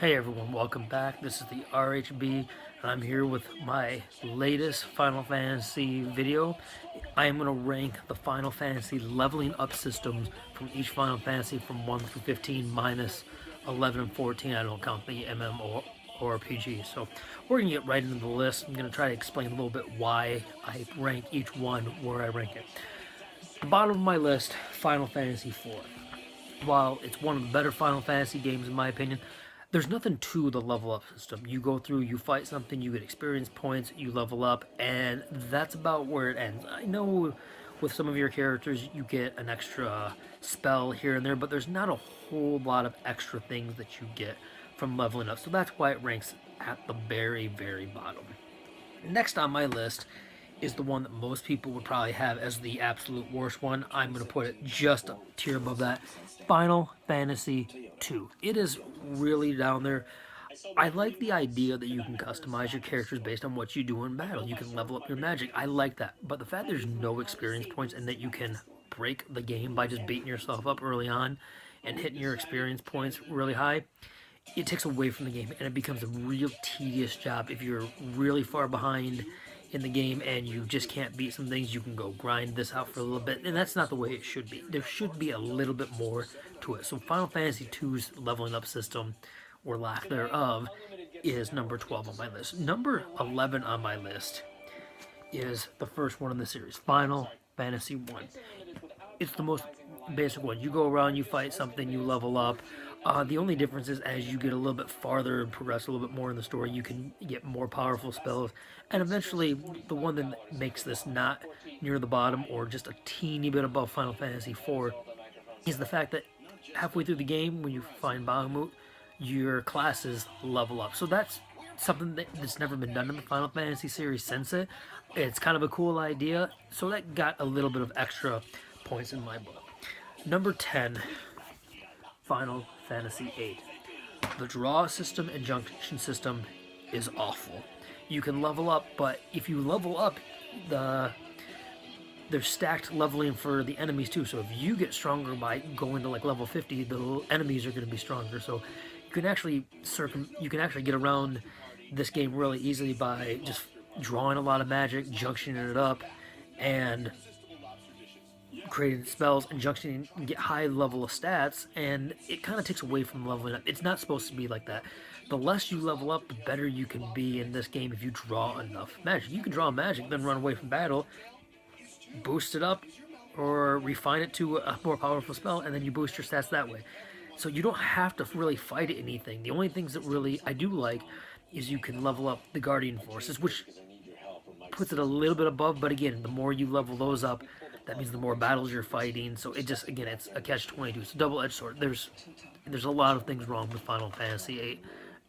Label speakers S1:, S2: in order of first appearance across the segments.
S1: Hey everyone, welcome back. This is the RHB, and I'm here with my latest Final Fantasy video. I am going to rank the Final Fantasy leveling up systems from each Final Fantasy from 1 through 15 minus 11 and 14. I don't count the MMORPG. So we're going to get right into the list. I'm going to try to explain a little bit why I rank each one where I rank it. The bottom of my list, Final Fantasy IV. While it's one of the better Final Fantasy games in my opinion, there's nothing to the level up system. You go through, you fight something, you get experience points, you level up, and that's about where it ends. I know with some of your characters you get an extra spell here and there, but there's not a whole lot of extra things that you get from leveling up. So that's why it ranks at the very, very bottom. Next on my list is the one that most people would probably have as the absolute worst one. I'm going to put it just a tier above that. Final Fantasy II. It is really down there. I like the idea that you can customize your characters based on what you do in battle. You can level up your magic. I like that. But the fact there's no experience points and that you can break the game by just beating yourself up early on and hitting your experience points really high, it takes away from the game and it becomes a real tedious job. If you're really far behind in the game and you just can't beat some things, you can go grind this out for a little bit, and that's not the way it should be. There should be a little bit more to it. So Final Fantasy II's leveling up system, or lack thereof, is number 12 on my list. Number 11 on my list is the first one in the series, Final Fantasy 1. It's the most basic one. You go around, you fight something, you level up. The only difference is as you get a little bit farther and progress a little bit more in the story, you can get more powerful spells. And eventually, the one that makes this not near the bottom or just a teeny bit above Final Fantasy IV is the fact that halfway through the game, when you find Bahamut, your classes level up. So that's something that's never been done in the Final Fantasy series since it. It's kind of a cool idea, so that got a little bit of extra points in my book. Number 10, Final Fantasy VIII. The draw system and junction system is awful. You can level up, but if you level up, there's stacked leveling for the enemies too. So if you get stronger by going to like level 50, the enemies are going to be stronger. So you can actually get around this game really easily by just drawing a lot of magic, junctioning it up, and creating spells and junctioning and get high level of stats, and it kind of takes away from leveling up. It's not supposed to be like that. The less you level up, the better you can be in this game if you draw enough magic. You can draw magic, then run away from battle, boost it up, or refine it to a more powerful spell, and then you boost your stats that way. So you don't have to really fight anything. The only things that really I do like is you can level up the Guardian Forces, which puts it a little bit above, but again, the more you level those up, that means the more battles you're fighting. So it just, again, it's a catch-22. It's a double-edged sword. There's a lot of things wrong with Final Fantasy VIII,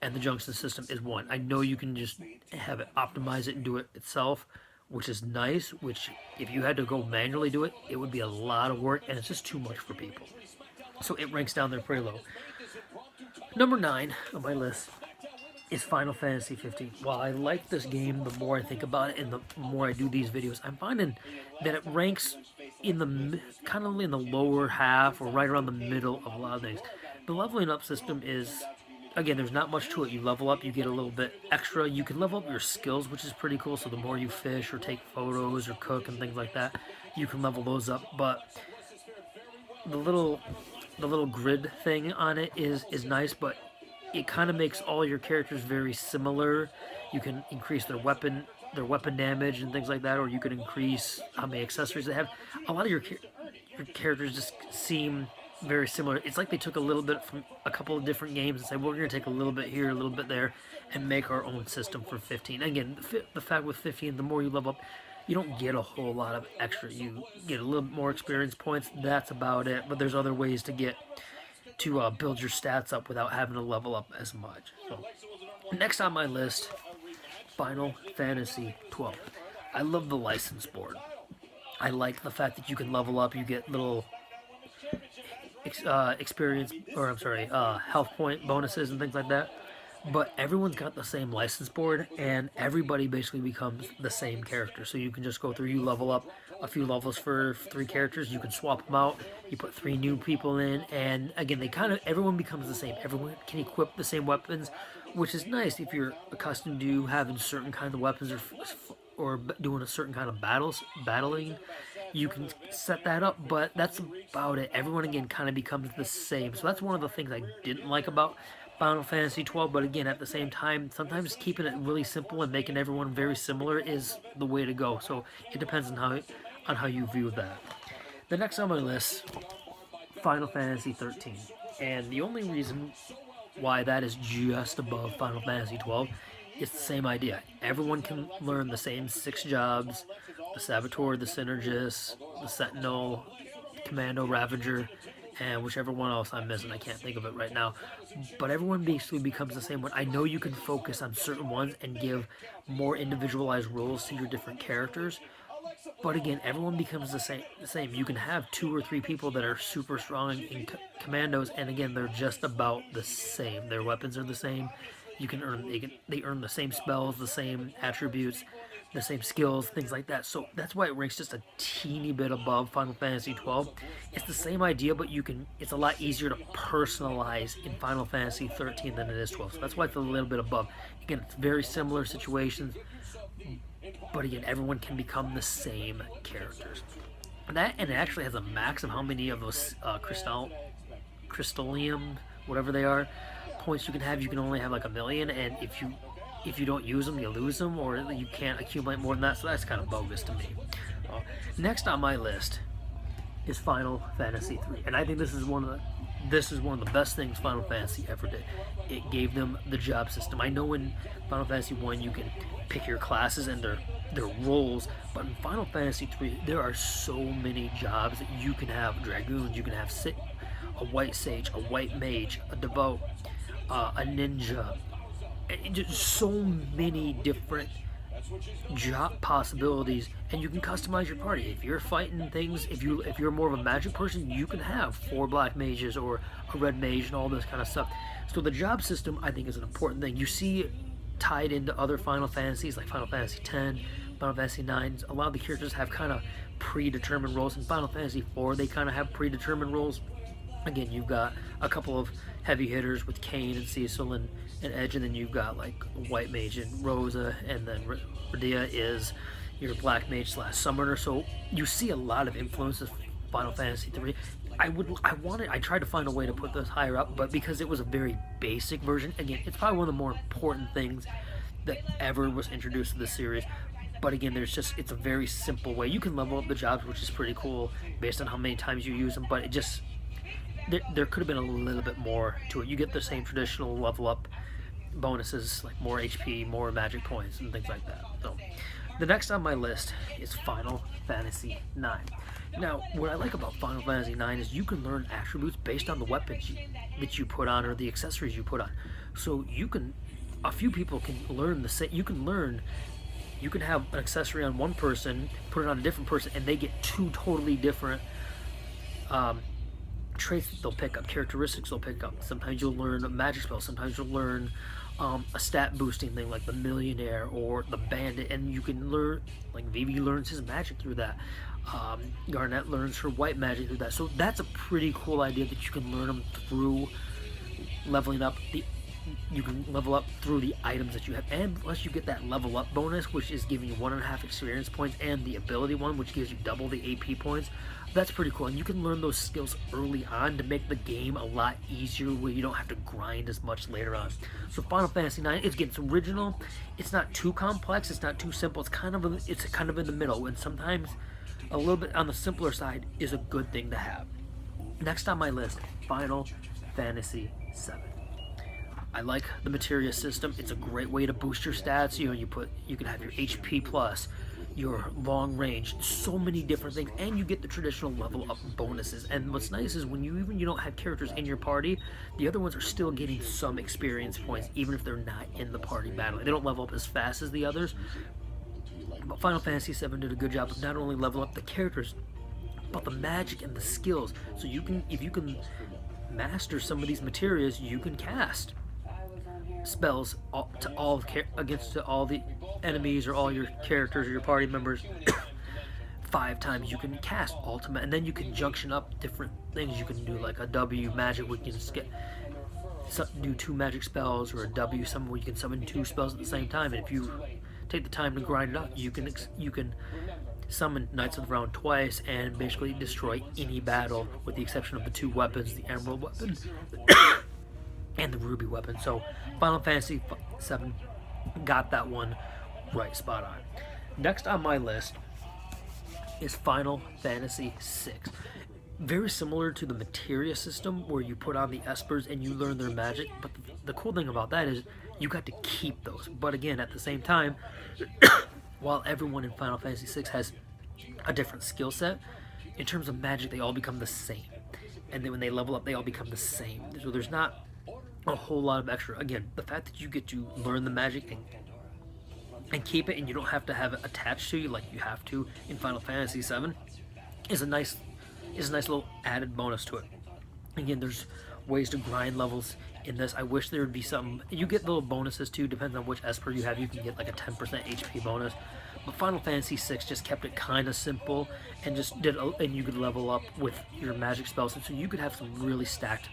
S1: and the junction system is one. I know you can just have it, optimize it, and do it itself, which is nice, which if you had to go manually do it, it would be a lot of work, and it's just too much for people. So it ranks down there pretty low. Number 9 on my list is Final Fantasy 15. While I like this game, the more I think about it and the more I do these videos, I'm finding that it ranks in the kind of in the lower half or right around the middle of a lot of things. The leveling up system is, again, there's not much to it. You level up, you get a little bit extra. You can level up your skills, which is pretty cool. So the more you fish or take photos or cook and things like that, you can level those up. But the little grid thing on it is nice, but it kind of makes all your characters very similar. You can increase their weapon damage and things like that, or you can increase how many accessories they have. A lot of your characters just seem very similar. It's like they took a little bit from a couple of different games and said, well, we're going to take a little bit here, a little bit there, and make our own system for 15. Again, the fact with 15, the more you level up, you don't get a whole lot of extra. You get a little bit more experience points. That's about it. But there's other ways to get to build your stats up without having to level up as much. So, next on my list, Final Fantasy 12. I love the license board. I like the fact that you can level up. You get little experience, or I'm sorry, health point bonuses and things like that. but everyone's got the same license board, and everybody basically becomes the same character. So you can just go through, you level up a few levels for 3 characters, you can swap them out, you put 3 new people in, and again, everyone becomes the same. Everyone can equip the same weapons, which is nice if you're accustomed to having certain kinds of weapons or doing a certain kind of battling. You can set that up, but that's about it. Everyone again kind of becomes the same. So that's one of the things I didn't like about Final Fantasy 12, but again, at the same time, sometimes keeping it really simple and making everyone very similar is the way to go. So it depends on how you view that. The next on my list, Final Fantasy 13. And the only reason why that is just above Final Fantasy 12, it's the same idea. Everyone can learn the same 6 jobs: the Saboteur, the Synergist, the Sentinel, Commando, Ravager, and whichever one else I'm missing. I can't think of it right now. But everyone basically becomes the same one. I know you can focus on certain ones and give more individualized roles to your different characters, but again, everyone becomes the same. You can have 2 or 3 people that are super strong in commandos, and again, they're just about the same. Their weapons are the same. They earn the same spells, the same attributes, the same skills, things like that. So that's why it ranks just a teeny bit above Final Fantasy 12. It's the same idea, but it's a lot easier to personalize in Final Fantasy 13 than it is 12. So that's why it's a little bit above. Again, it's very similar situations, but again, everyone can become the same characters. And it actually has a max of how many of those crystallium, whatever they are, points you can have. You can only have like 1,000,000, and if you don't use them, you lose them, or you can't accumulate more than that. So that's kind of bogus to me. Next on my list is Final Fantasy 3, and I think this is one of the best things Final Fantasy ever did. It gave them the job system. I know in Final Fantasy 1 you can pick your classes and their roles, but in Final Fantasy 3 there are so many jobs that you can have. Dragoons, you can have a white sage, a white mage, a devote, a ninja. Just so many different job possibilities, and you can customize your party. If you're fighting things, if you're more of a magic person, you can have 4 black mages or a red mage and all this kind of stuff. So the job system, I think, is an important thing. You see it tied into other Final Fantasies like Final Fantasy X, Final Fantasy IX. A lot of the characters have kind of predetermined roles. In Final Fantasy IV, they kind of have predetermined roles. Again, you've got a couple of heavy hitters with Kain and Cecil and Edge, and then you've got like White Mage and Rosa, and then Radia is your Black Mage / Summoner. So you see a lot of influences from Final Fantasy 3. I tried to find a way to put this higher up, but because it was a very basic version, again, it's probably one of the more important things that ever was introduced to the series. But again, it's a very simple way. You can level up the jobs, which is pretty cool based on how many times you use them, but there could have been a little bit more to it. You get the same traditional level up bonuses, like more HP, more magic points, and things like that. So the next on my list is Final Fantasy IX. Now, what I like about Final Fantasy IX is you can learn attributes based on the weapons that you put on or the accessories you put on. So a few people can learn the same. You can have an accessory on one person, put it on a different person, and they get 2 totally different traits that they'll pick up, characteristics they'll pick up. Sometimes you'll learn a magic spell, sometimes you'll learn a stat boosting thing like the Millionaire or the Bandit, and you can learn, like Vivi learns his magic through that. Garnet learns her white magic through that. So that's a pretty cool idea that you can learn them through leveling up. You can level up through the items that you have, and plus you get that level up bonus, which is giving you 1.5 experience points, and the ability one, which gives you double the AP points. That's pretty cool, and you can learn those skills early on to make the game a lot easier, where you don't have to grind as much later on. So Final Fantasy IX, it's original. It's not too complex. It's not too simple. It's kind of in the middle, and sometimes a little bit on the simpler side is a good thing to have. Next on my list, Final Fantasy VII. I like the materia system. It's a great way to boost your stats. You can have your HP plus, your long range, so many different things, and you get the traditional level up bonuses. And what's nice is when you don't have characters in your party, the other ones are still getting some experience points, even if they're not in the party battle. They don't level up as fast as the others, but Final Fantasy VII did a good job of not only level up the characters, but the magic and the skills. So if you can master some of these materias, you can cast spells against all the enemies or all your characters or your party members. 5 times you can cast ultimate, and then you can junction up different things. You can do like a W magic where you can do 2 magic spells, or a W summon where you can summon 2 spells at the same time. And if you take the time to grind it up, you can summon Knights of the Round twice and basically destroy any battle, with the exception of the 2 weapons, the Emerald weapon and the Ruby weapon. So Final Fantasy VII got that one right, spot on. Next on my list is Final Fantasy VI. Very similar to the Materia system, where you put on the Espers and you learn their magic, but the cool thing about that is you got to keep those. But again, at the same time, while everyone in Final Fantasy VI has a different skill set, in terms of magic, they all become the same. And then when they level up, they all become the same. So there's not a whole lot of extra. Again, the fact that you get to learn the magic and keep it, and you don't have to have it attached to you like you have to in Final Fantasy VII, is a nice little added bonus to it. Again, there's ways to grind levels in this. I wish there would be some. You get little bonuses too, depends on which Esper you have. You can get like a 10% HP bonus. But Final Fantasy VI just kept it kind of simple, and and you could level up with your magic spells, and so you could have some really stacked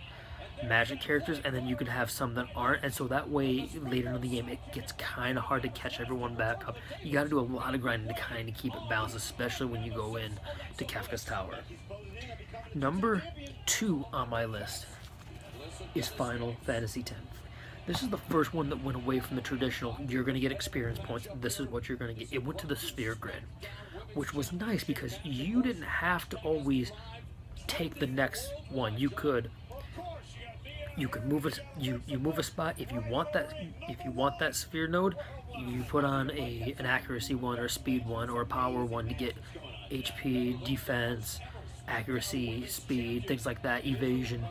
S1: magic characters, and then you could have some that aren't, and so that way later in the game it gets kind of hard to catch everyone back up. You got to do a lot of grinding to kind of keep it balanced, especially when you go in to Kefka's Tower. Number 2 on my list is Final Fantasy X. This is the first one that went away from the traditional, you're going to get experience points, this is what you're going to get. It went to the sphere grid, which was nice because you didn't have to always take the next one. You could move it. You move a spot if you want that sphere node. You put on an accuracy one or a speed one or a power one to get HP, defense, accuracy, speed, things like that, evasion.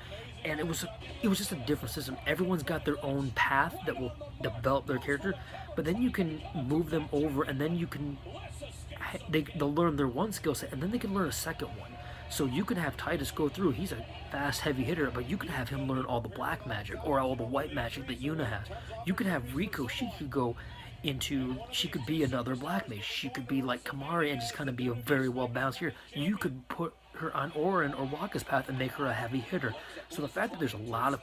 S1: And it was just a different system. Everyone's got their own path that will develop their character, but then you can move them over, and then they'll learn their one skill set, and then they can learn a second one. So you can have Titus go through, he's a fast, heavy hitter, but you can have him learn all the black magic or all the white magic that Yuna has. You could have Rico, she could be another black mage. She could be like Kamari and just kind of be a very well balanced here. You could put her on Auron or Wakka's path and make her a heavy hitter. So the fact that there's a lot of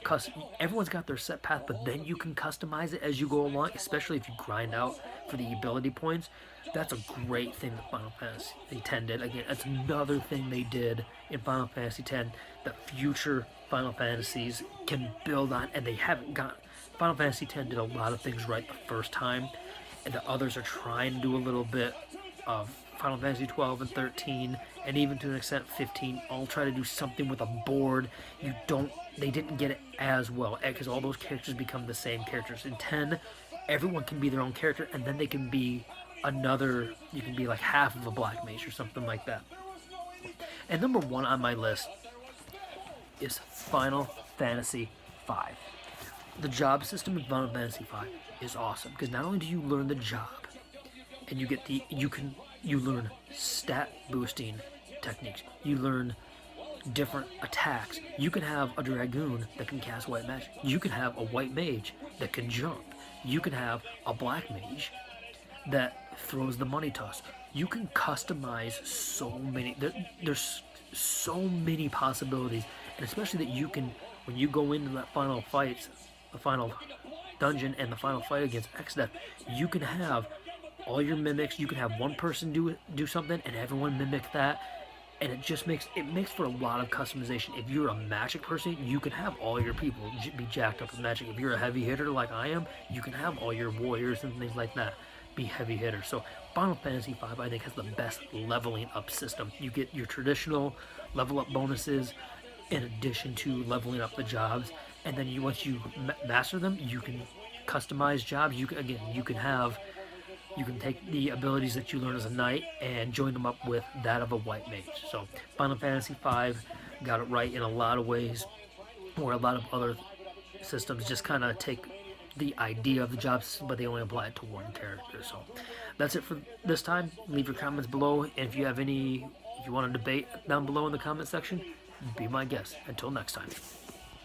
S1: everyone's got their set path, but then you can customize it as you go along, especially if you grind out for the ability points. That's a great thing that Final Fantasy X did. Again, that's another thing they did in Final Fantasy X that future Final Fantasies can build on, and they haven't got. Final Fantasy X did a lot of things right the first time, and the others are trying to do a little bit of Final Fantasy 12 and 13, and even to an extent 15, all try to do something with a board. They didn't get it as well, because all those characters become the same characters. In 10, everyone can be their own character, and then they can be you can be like half of a black mage or something like that. And number 1 on my list is Final Fantasy V. The job system in Final Fantasy V is awesome, because not only do you learn the job, and you learn stat boosting techniques, you learn different attacks. You can have a dragoon that can cast white magic. You can have a white mage that can jump. You can have a black mage that throws the money toss. You can customize so many. There's so many possibilities, and especially that you can, when you go into that final fight, the final dungeon and the final fight against Exdeath, you can have all your mimics. You can have one person do something and everyone mimic that, and it makes for a lot of customization. If you're a magic person, you can have all your people be jacked up with magic. If you're a heavy hitter like I am, you can have all your warriors and things like that be heavy hitters. So Final Fantasy V, I think, has the best leveling up system. You get your traditional level up bonuses in addition to leveling up the jobs, and then once you master them, you can customize jobs. You can take the abilities that you learn as a knight and join them up with that of a white mage. So Final Fantasy V got it right in a lot of ways, where a lot of other systems just kind of take the idea of the job system, but they only apply it to one character. So that's it for this time. Leave your comments below, and if you want to debate down below in the comment section, be my guest. Until next time.